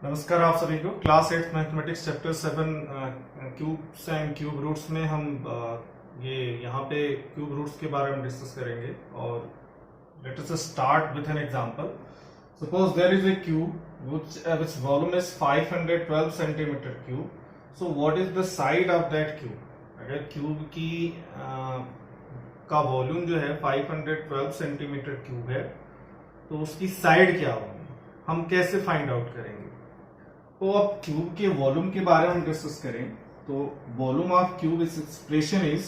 नमस्कार आप सभी को। Class 8 mathematics chapter 7 cubes and cube roots में हम ये यहाँ पे क्यूब रूट्स के बारे में डिस्कस करेंगे। और let us start with an example. Suppose there is a cube which volume is 512 centimetre cube. So what is the side of that cube? अगर क्यूब की का वॉल्यूम जो है 512 सेंटीमीटर क्यूब है तो उसकी साइड क्या होगी, हम कैसे फाइंड आउट करेंगे? तो अब क्यूब के वॉल्यूम के बारे में डिस्कस करें तो वॉल्यूम ऑफ क्यूब इस expression is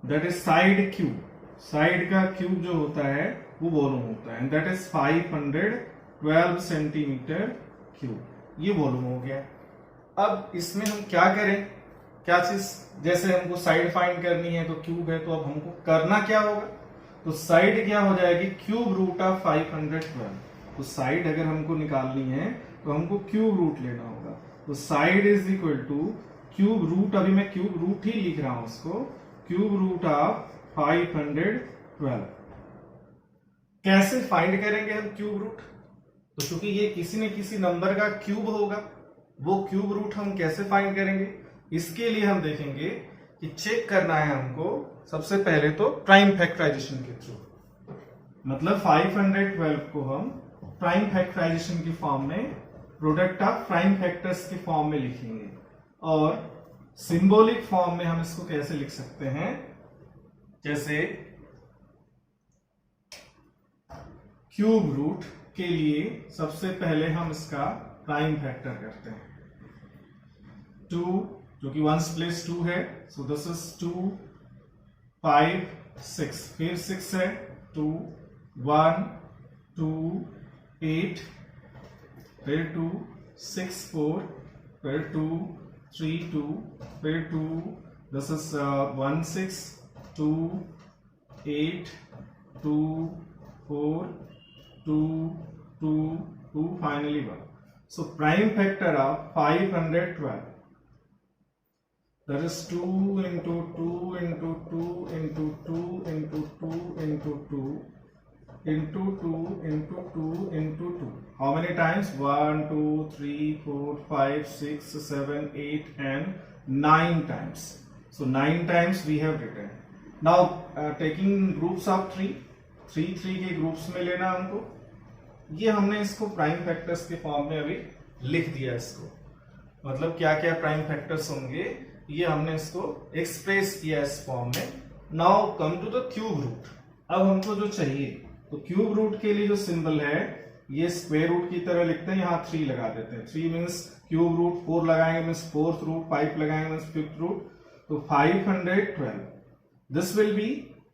that is side cube. Side का क्यूब जो होता है वो वॉल्यूम होता है and that is 512 centimetre cube. ये वॉल्यूम हो गया। अब इसमें हम क्या करें, क्या चीज, जैसे हमको साइड फाइंड करनी है तो क्यूब है तो अब हमको करना क्या होगा, तो साइड क्या हो जाएगी, क्यूब रूट ऑफ 512। तो साइड अगर हमको निकालनी है तो हमको क्यूब रूट लेना होगा। तो side is equal to cube root, अभी मैं क्यूब रूट ही लिख रहा हूं उसको, क्यूब रूट ऑफ 512। कैसे फाइंड करेंगे हम क्यूब रूट? तो क्योंकि ये किसी न किसी नंबर का क्यूब होगा, वो क्यूब रूट हम कैसे फाइंड करेंगे? इसके लिए हम देखेंगे कि चेक करना है हमको सबसे पहले तो प्राइम फैक्टराइजेशन के थ्रू। मतलब 512 को हम प्राइम फैक्टराइजेशन की फॉर्म में, प्रोडक्ट ऑफ प्राइम फैक्टर्स के फॉर्म में लिखेंगे। और सिंबॉलिक फॉर्म में हम इसको कैसे लिख सकते हैं, जैसे क्यूब रूट के लिए सबसे पहले हम इसका प्राइम फैक्टर करते हैं 2, जो कि 1 प्लेस 2 है। सो दिस इज 2 5 6, फिर 6 है 2 1 2 8, फिर 2 6 4, फिर 2 3 2, फिर 2, this is 1 6 2 8 2 4 2 2 2, finally 1। So prime factor of 512, that is 2 into 2 into 2 into 2 into 2 into 2 into 2 into 2 into 2. How many times? 1 2 3 4 5 6 7 8 and 9 times. So 9 times we have written. Now taking groups of 3 के groups में लेना हमको। ये हमने इसको prime factors के form में अभी लिख दिया। इसको मतलब क्या क्या प्राइम फैक्टर्स होंगे ये हमने इसको एक्सप्रेस किया इस फॉर्म में। Now come to the cube root. अब हमको जो चाहिए, तो क्यूब रूट के लिए जो सिंबल है ये स्क्वायर रूट की तरह लिखते हैं, यहाँ 3 लगा देते हैं। 3 मीन्स क्यूब रूट, 4 लगाएंगे मीन्स फोर्थ रूट, 5 लगाएंगे मीन्स फिफ्थ रूट। तो 512 दिस विल बी,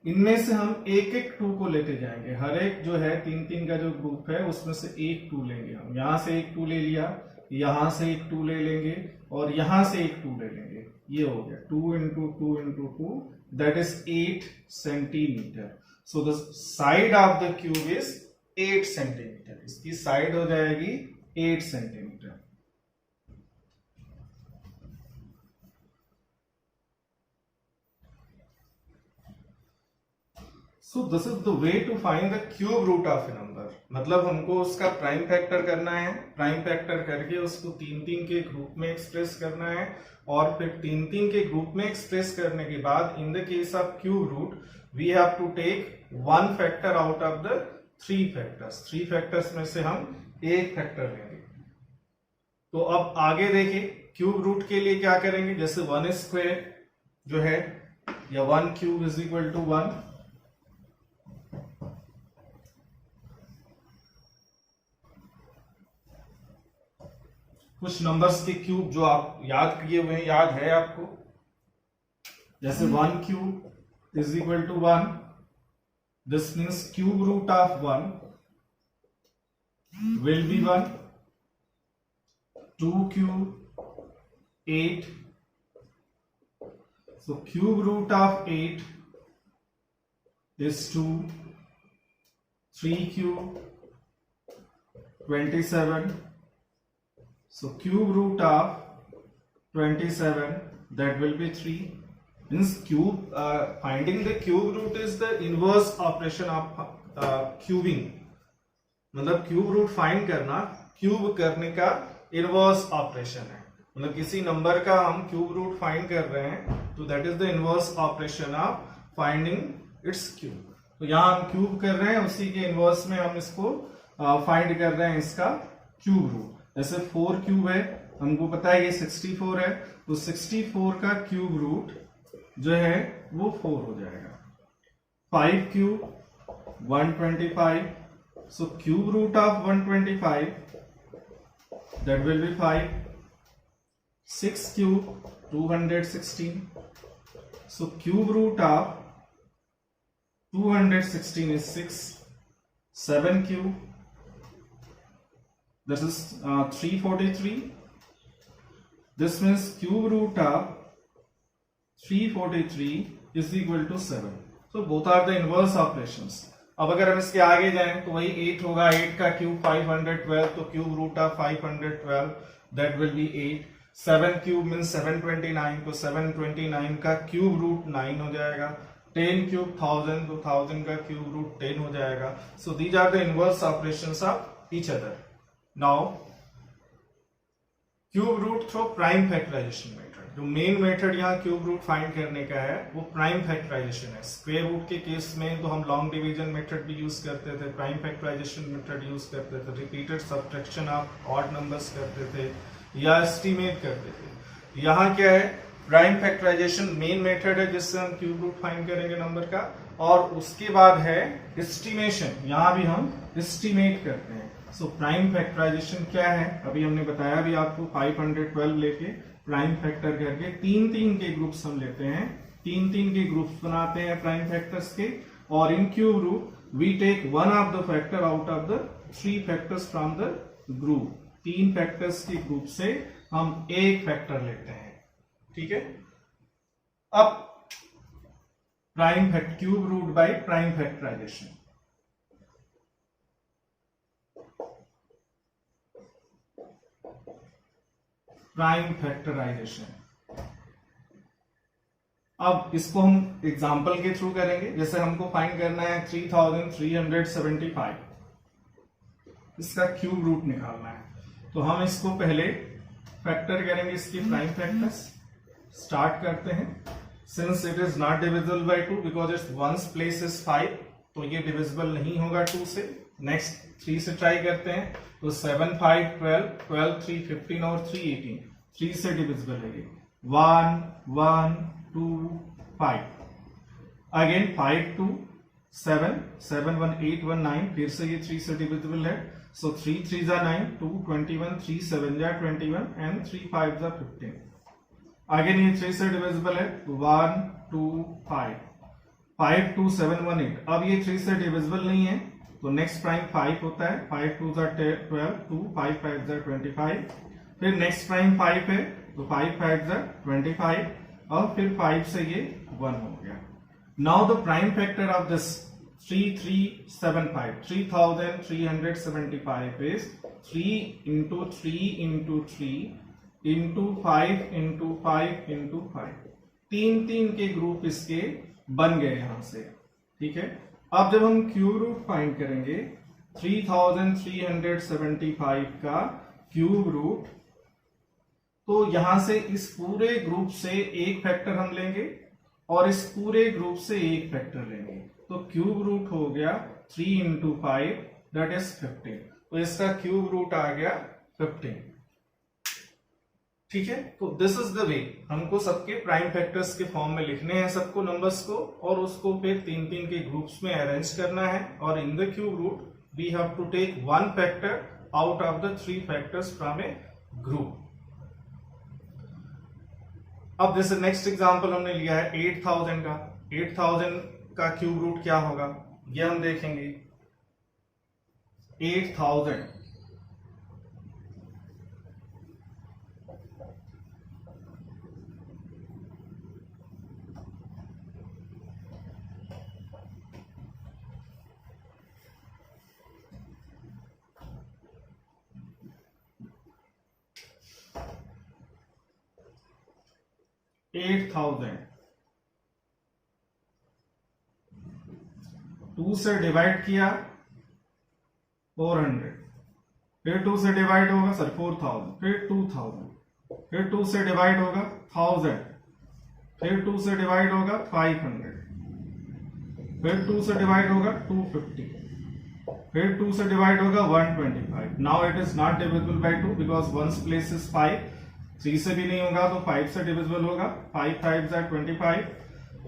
इनमें से हम एक एक 2 को लेते जाएंगे। हर एक जो है 3 का जो ग्रुप है उसमें से एक 2 लेंगे हम। यहां से एक 2 ले लिया, यहां से एक 2 ले लेंगे और यहां से एक 2 ले लेंगे। ये हो गया 2 into 2 into 2, that is 8 centimetre. So the side of the cube is 8 centimetre. इसकी साइड हो जाएगी 8 centimetre. So this is the way to find the cube root of a number. मतलब हमको उसका प्राइम फैक्टर करना है, प्राइम फैक्टर करके उसको 3 के ग्रुप में एक्सप्रेस करना है और फिर 3 के ग्रुप में एक्सप्रेस करने के बाद in the case of cube root we have to take 1 factor out of the 3 factors. 3 factors में से हम एक फैक्टर लेंगे। तो अब आगे देखिए, क्यूब रूट के लिए क्या करेंगे, जैसे 1 स्क्वायर जो है या 1 क्यूब इज इक्वल टू 1। कुछ नंबर्स के क्यूब जो आप याद किए हुए हैं, याद है आपको, जैसे 1 cube is equal to 1, this means cube root of 1 will be 1। 2 cube 8, so cube root of 8 is 2. 3 cube 27, so cube root of 27, that will be 3. Means cube, finding the cube root is the inverse operation of cubing, मतलब cube root find करना cube करने का inverse operation है। मतलब किसी number का हम cube root find कर रहे हैं तो that is the inverse operation of finding it's cube. तो यहां हम क्यूब कर रहे हैं, उसी के इनवर्स में हम इसको फाइंड कर रहे हैं इसका क्यूब रूट। जैसे 4 क्यूब है, हमको पता है ये 64 है, तो 64 का क्यूब रूट जो है वो 4 हो जाएगा। 5 cube 125, so cube root of 125 that will be 5. 6 cube 216, so cube root of 216 is 6. 7 cube, this is 343. This means cube root of 343 is equal to 7. So both are the inverse operations. अब अगर हम इसके आगे जाएं तो वही 8 होगा, 8 का क्यूब 512, तो cube root of 512 that will be 8। 7 cube mean 729, तो 729 का क्यूब रूट 9 हो जाएगा। 10 क्यूब 1000, तो 1000 का क्यूब रूट 10 हो जाएगा। So these are the inverse operations of each other. Now cube root through prime factorisation method. जो मेन मेथड यहाँ क्यूब रूट फाइंड करने का है वो प्राइम फैक्टराइजेशन है। स्क्वायर रूट के केस में तो हम लॉन्ग डिवीजन मेथड भी यूज करते थे, प्राइम फैक्टराइजेशन मेथड यूज करते थे, repeated subtraction of odd numbers करते थे या एस्टीमेट करते थे। यहाँ क्या है, प्राइम फैक्टराइजेशन मेन मेथड है जिससे हम क्यूब रूट फाइंड करेंगे नंबर का, और उसके बाद है एस्टिमेशन, यहाँ भी हम एस्टिमेट करते हैं। सो प्राइम फैक्टराइजेशन क्या है, अभी हमने बताया भी आपको, 512 लेके प्राइम फैक्टर करके 3-3 के ग्रुप्स हम लेते हैं, 3-3 के ग्रुप्स बनाते हैं प्राइम फैक्टर्स के, और in cube root we take one of the factor out of the 3 factors from the group. 3 factors के ग्रुप से हम एक फैक्टर लेते हैं, ठीक है। अब prime factor cube root by prime factorisation. Prime factorisation, अब इसको हम एग्जांपल के थ्रू करेंगे। जैसे हमको फाइंड करना है 3375, इसका क्यूब रूट निकालना है, तो हम इसको पहले फैक्टर करेंगे इसकी प्राइम फैक्टर्स। स्टार्ट करते हैं। Since it is not divisible by 2 because it's ones place is 5, तो ये डिविजिबल नहीं होगा 2 से। नेक्स्ट 3 से ट्राई करते हैं, तो 7 5 12, 12 3 15 और 3 18, 3 से डिविजिबल है ये। 1 1 2 5, अगेन 5 2 7 7 1 8 1 9, फिर से ये 3 से डिविजिबल है। सो 3 3 जा 9, 2 21, 3 7 जा 21 एंड 3 5 जा 15। अगेन ये 3 से डिविजिबल है, 1 2 5 5 2 7 1 8। अब ये 3 से डिविजिबल नहीं है, तो नेक्स्ट प्राइम 5 होता है। 5 2 जा 12, 2 5 5 जा 25। फिर नेक्स्ट प्राइम 5 है, तो 5 5 जा 25, और फिर 5 से ये 1 हो गया। Now the prime factor of this 3375, 3375 is 3 into 3 into 3 into 5 into 5 into 5। 3-3 के ग्रुप इसके बन गए यहां से, ठीक है। अब जब हम क्यूब रूट फाइंड करेंगे 3375 का क्यूब रूट, तो यहां से इस पूरे ग्रुप से एक फैक्टर हम लेंगे और इस पूरे ग्रुप से एक फैक्टर लेंगे, तो क्यूब रूट हो गया 3 into 5 दैट इज 15। तो इसका क्यूब रूट आ गया 15, ठीक है। तो दिस इज द वे, हमको सबके प्राइम फैक्टर्स के फॉर्म में लिखने हैं सबको नंबर्स को, और उसको फिर 3-3 के ग्रुप्स में अरेंज करना है। और in the cube root we have to take one factor out of the 3 factors from a group. अब जैसे नेक्स्ट एग्जांपल हमने लिया है 8000 का। 8000 का क्यूब रूट क्या होगा ये हम देखेंगे। 8000 8000 2 से डिवाइड किया 400, फिर 2 से डिवाइड होगा 4000, फिर 2000, फिर 2 से डिवाइड होगा 1000, फिर 2 से डिवाइड होगा 500, फिर 2 से डिवाइड होगा 250, फिर 2 से डिवाइड होगा 125. Now it is not divisible by 2 because ones place is 5. 3 से भी नहीं होगा तो 5 से डिविजिबल होगा. 5 5 25,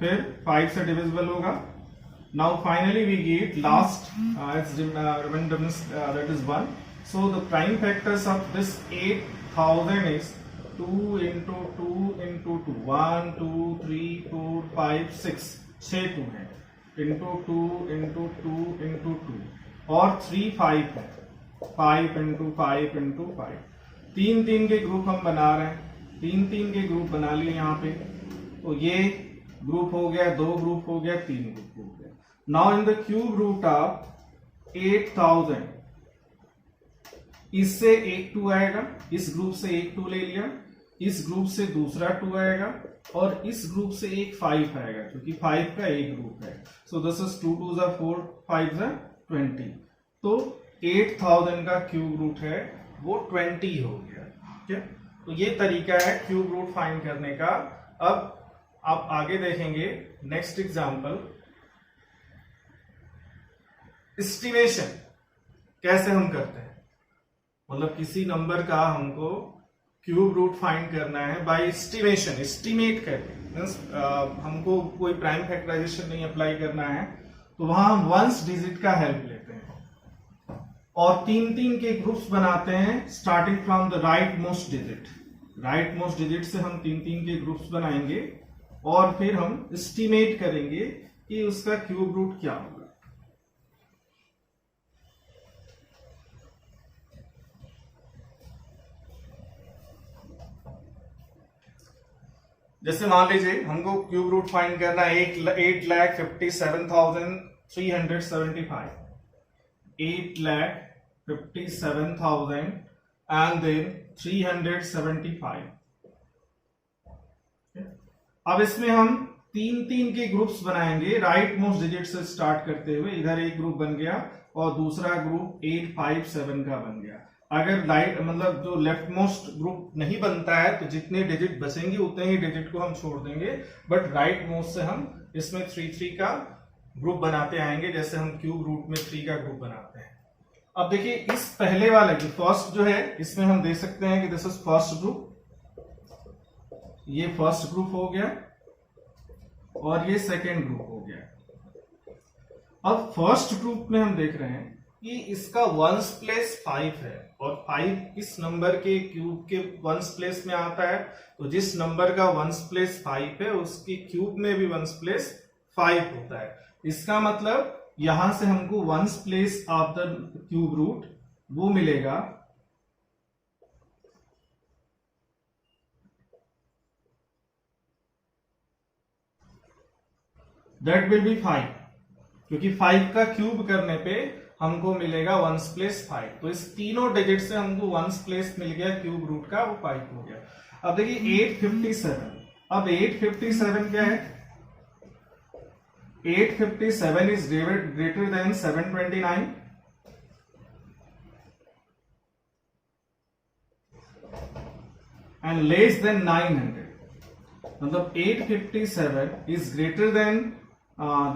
फिर 5 से डिविजिबल होगा. Now finally we get last as remainder that is 1. So the prime factors of this 8000 is 2 into 2 into 2. 1 2 3 4 5 6 6 2 है, into 2 into 2 into 2 और 3 5 है. 5 into 5 into 5. 3 3 के ग्रुप हम बना रहे हैं. 3 3 के ग्रुप बना लिए यहाँ पे. तो ये ग्रुप हो गया, 2 ग्रुप हो गया, 3 ग्रुप हो गया. Now in the cube root of 8000, इससे एक 2 आएगा, इस ग्रुप से एक 2 ले लिया, इस ग्रुप से दूसरा 2 आएगा और इस ग्रुप से एक 5 आएगा क्योंकि 5 का एक ग्रुप है. सो दिस इज 2 2 जा 4, 5 जा 20. तो 8000 का क्यूब रूट है वो 20 हो गया. ठीक है, तो ये तरीका है क्यूब रूट फाइंड करने का. अब आप आगे देखेंगे नेक्स्ट एग्जांपल, एस्टिमेशन कैसे हम करते हैं. मतलब किसी नंबर का हमको क्यूब रूट फाइंड करना है बाय एस्टिमेशन, एस्टिमेट करके. मींस हमको कोई प्राइम फैक्टराइजेशन नहीं अप्लाई करना है, तो वहां हम वंस डिजिट का हेल्प लेते हैं और 3 3 के ग्रुप्स बनाते हैं starting from the right most digit. Right most digit से हम 3 3 के ग्रुप्स बनाएंगे और फिर हम एस्टिमेट करेंगे कि उसका क्यूब रूट क्या होगा. जैसे मान लीजिए हमको क्यूब रूट फाइंड करना है 8,57,375. 8,57,000 and then 375. अब इसमें हम 3 3 के ग्रुप्स बनाएंगे राइट मोस्ट डिजिट से स्टार्ट करते हुए. इधर एक ग्रुप बन गया और दूसरा ग्रुप 857 का बन गया. अगर राइट मतलब जो लेफ्ट मोस्ट ग्रुप नहीं बनता है तो जितने डिजिट बचेंगे उतने ही डिजिट को हम छोड़ देंगे, बट राइट मोस्ट से हम इसमें 3 3 का ग्रुप बनाते आएंगे जैसे हम क्यूब रूट में 3 का ग्रुप बनाते हैं. अब देखिए इस पहले वाले की फर्स्ट जो है इसमें हम दे सकते हैं कि दिस इज फर्स्ट ग्रुप. ये फर्स्ट ग्रुप हो गया और ये सेकेंड ग्रुप हो गया. अब फर्स्ट ग्रुप में हम देख रहे हैं कि इसका वंस प्लेस 5 है और 5 इस नंबर के क्यूब के वंस प्लेस में आता है. तो जिस नंबर का वंस प्लेस 5 है उसके क्यूब में भी वंस प्लेस 5 होता है. इसका मतलब यहां से हमको ones place of the cube root वो मिलेगा दैट विल बी 5, क्योंकि 5 का क्यूब करने पे हमको मिलेगा वंस प्लेस 5. तो इस तीनों डिजिट से हमको वंस प्लेस मिल गया क्यूब रूट का, वो 5 हो गया. अब देखिए 857. अब 857 क्या है? 857 is greater than 729 and less than 900. मतलब 857 is greater than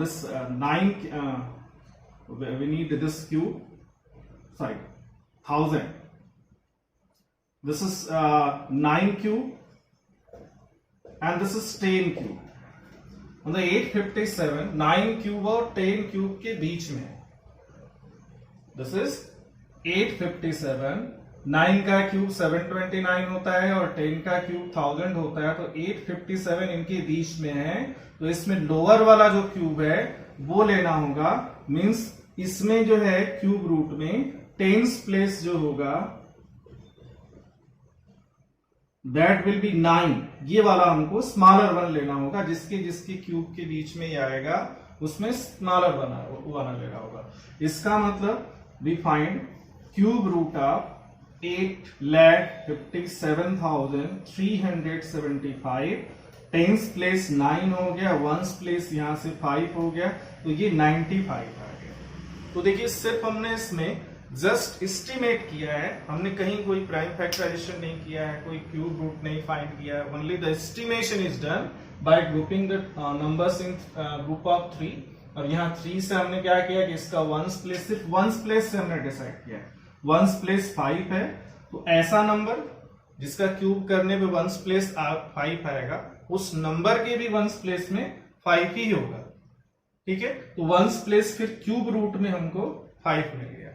this 9 we need this cube, sorry, 1000. This is 9 cube and this is 10 cube. मतलब 857 9 cube और 10 cube के बीच में. This is 857. 9 का क्यूब 729 होता है और 10 का क्यूब 1000 होता है. तो 857 इनके बीच में है, तो इसमें लोअर वाला जो क्यूब है वो लेना होगा. मींस इसमें जो है क्यूब रूट में टेंस प्लेस जो होगा दैट विल बी 9. ये वाला हमको स्मॉलर वन लेना होगा, जिसके क्यूब के बीच में ये आएगा उसमें स्मॉलर वाला लेना होगा. इसका मतलब we find cube root of 8,57,375 tens place 9 हो गया, वंस प्लेस यहाँ से 5 हो गया, तो ये 95 आ गया। तो देखिए सिर्फ हमने इसमें जस्ट एस्टिमेट किया है, हमने कहीं कोई प्राइम फैक्टराइजेशन नहीं किया है, कोई क्यूब रूट नहीं फाइंड किया है, only the estimation is done by grouping the numbers in group of 3। और यहाँ 3 से हमने क्या किया कि इसका वंस प्लेस, सिर्फ वंस प्लेस से हमने डिसाइड किया है, वंस प्लेस 5 है, तो ऐसा नंबर जिसका क्यूब करने पे वंस प्लेस 5 आएगा, उस नंबर के भी वंस प्लेस में 5 ही होगा। ठीक है, तो वंस प्लेस फिर क्यूब रूट में हमको 5 मिल गया।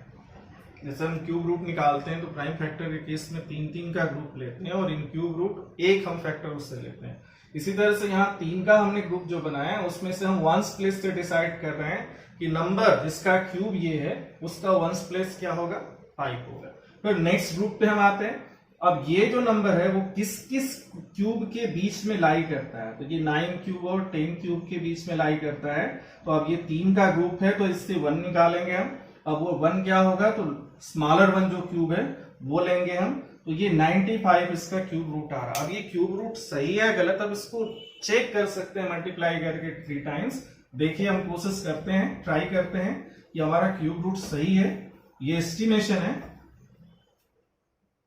जैसे हम क्यूब रूट निकालते हैं तो प्राइम फैक्टर के केस में 3 का ग्रुप लेते हैं, और इन क्यूब रूट एक हम फैक्टर उससे लेते हैं। इसी तरह से यहाँ 3 का हमने ग्रुप जो बनाया है उसमें से हम वंस प्लेस से डिसाइड कर रहे हैं कि नंबर जिसका क्यूब ये है उसका वंस प्लेस क्या होगा, 5 होगा। फिर नेक्स्ट ग्रुप पे हम आते हैं। अब ये जो नंबर है वो किस किस क्यूब के बीच में लाई करता है, तो ये 9 क्यूब और 10 क्यूब के बीच में लाई करता है। तो अब ये 3 का ग्रुप है तो इससे 1 निकालेंगे हम। अब वो 1 क्या होगा, तो स्मॉलर 1 जो क्यूब है वो लेंगे हम, तो ये 95 इसका क्यूब रूट आ रहा। अब ये क्यूब रूट सही है गलत, अब इसको चेक कर सकते हैं मल्टीप्लाई करके 3 टाइम्स। देखिए हम कोशिश करते हैं, ट्राई करते हैं कि हमारा क्यूब रूट सही है, ये एस्टिमेशन है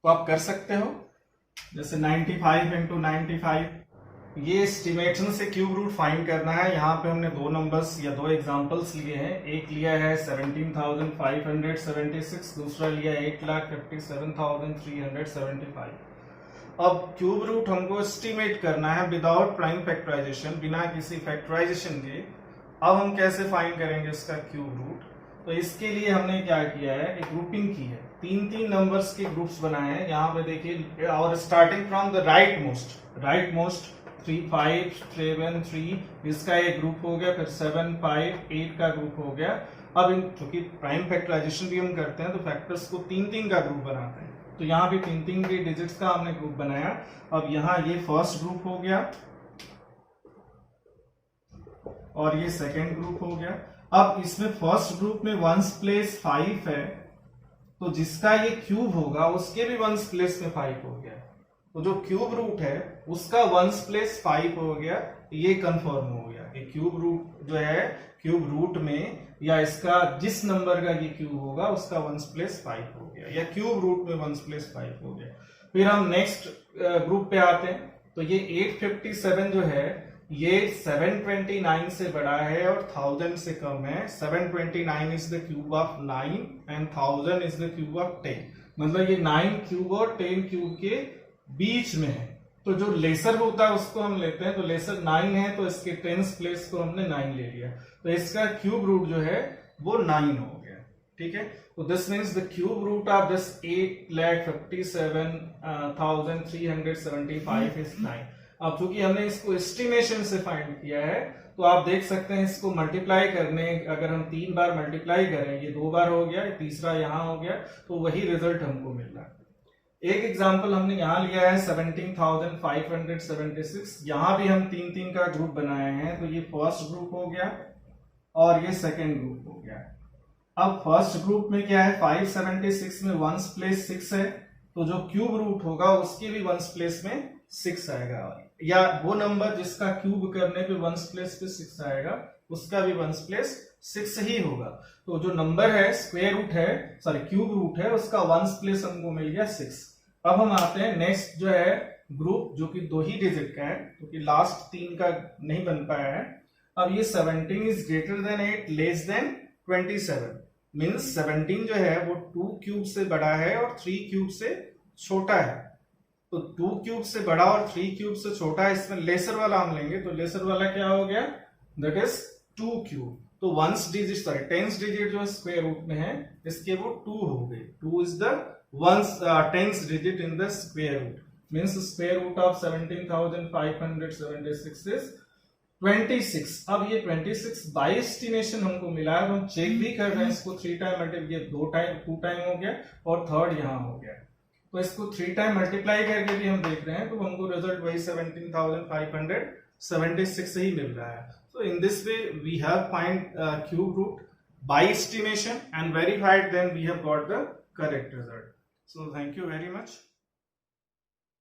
तो आप कर सकते हो। जैसे 95 इंटू 95, ये एस्टिमेशन से क्यूब रूट फाइंड करना है। यहाँ पे हमने 2 नंबर्स या 2 एग्जांपल्स लिए हैं, एक लिया है 17,576, दूसरा लिया 8,57,375। अब क्यूब रूट हमको एस्टिमेट करना है विदाउट प्राइम फैक्टराइजेशन, बिना किसी फैक्टराइजेशन के। अब हम कैसे फाइंड करेंगे इसका क्यूब रूट, तो इसके लिए हमने क्या किया है, एक ग्रुपिंग की है, 3 नंबर्स के ग्रुप्स बनाए हैं। यहाँ पे देखिए, और starting from the right most 3, 5, 7, 3 इसका एक ग्रुप हो गया, फिर 7, 5, 8 का ग्रुप हो गया। अब इन चूंकि प्राइम फैक्टराइजेशन भी हम करते हैं तो फैक्टर्स को 3 का ग्रुप बनाते हैं, तो यहाँ भी 3 के डिजिट्स का हमने ग्रुप बनाया। अब यहाँ ये फर्स्ट ग्रुप हो गया और ये सेकेंड ग्रुप हो गया। अब इसमें फर्स्ट ग्रुप में वंस प्लेस 5 है, तो जिसका ये क्यूब होगा उसके भी वंस प्लेस में 5 हो गया, तो जो क्यूब रूट है उसका वंस प्लेस 5 हो गया, ये कंफर्म हो गया कि क्यूब रूट जो है, क्यूब रूट में या इसका जिस नंबर का ये क्यूब होगा उसका वंस प्लेस 5 हो गया, या क्यूब रूट में वंस प्लेस 5 हो गया। फिर हम नेक्स्ट ग्रुप पे आते हैं, तो ये 857 जो है ये 729 से बड़ा है और 1000 से कम है। 729 is the cube of 9 and 1000 is the cube of 10, मतलब ये 9 क्यूब और 10 क्यूब के बीच में है। तो जो लेसर होता है उसको हम लेते हैं, तो लेसर 9 है तो इसके 10th प्लेस को हमने 9 ले लिया, तो इसका क्यूब रूट जो है वो 9 हो गया। ठीक है, तो this means the cube root of this 8,57,375 is 9। अब चूंकि हमने इसको एस्टिमेशन से फाइंड किया है तो आप देख सकते हैं इसको मल्टीप्लाई करने, अगर हम 3 बार मल्टीप्लाई करें, ये 2 बार हो गया, तीसरा यहाँ हो गया, तो वही रिजल्ट हमको मिल रहा है। एक एग्जांपल हमने यहाँ लिया है 17,576, यहाँ भी हम 3 का ग्रुप बनाए हैं, तो ये फर्स्ट ग्रुप हो गया और ये सेकेंड ग्रुप हो गया। अब फर्स्ट ग्रुप में क्या है, 576 में वंस प्लेस 6 है, तो जो क्यूब रूट होगा उसके भी वंस प्लेस में 6 आएगा, या वो नंबर जिसका क्यूब करने पे वंस प्लेस पे 6 आएगा उसका भी वंस प्लेस 6 ही होगा। तो जो नंबर है स्क्वायर रूट है, सॉरी क्यूब रूट है, उसका वंस प्लेस हमको मिल गया 6। अब हम आते हैं नेक्स्ट जो है ग्रुप, जो कि 2 ही डिजिट का है, क्योंकि लास्ट 3 का नहीं बन पाया है। अब ये 17 is greater than 8 less than 27, means 17 जो है वो 2 क्यूब से बड़ा है और 3 क्यूब से छोटा है। तो 2 क्यूब से बड़ा और 3 क्यूब से छोटा है, इसमें लेसर वाला हम लेंगे, तो लेसर वाला क्या हो गया, दैट इज 2 क्यूब। तो ones digit, sorry 10th digit जो स्क्वायर रूट में है इसके वो 2 हो गए। 2 is the ones 10th digit in the square root, means square root of 17,576 is 26। अब ये 26 बाय एस्टिमेशन हमको मिला है, हम चेक भी कर रहे हैं इसको, 3 टाइम मल्टीप्लाई, 2 टाइम हो गया और थर्ड यहाँ हो गया, तो इसको 3 टाइम मल्टीप्लाई करके भी हम देख रहे हैं, तो हमको रिजल्ट वही 17,576 ही मिल रहा है। So in this way we have find cube root by estimation and verified, then we have got the correct result. So thank you very much.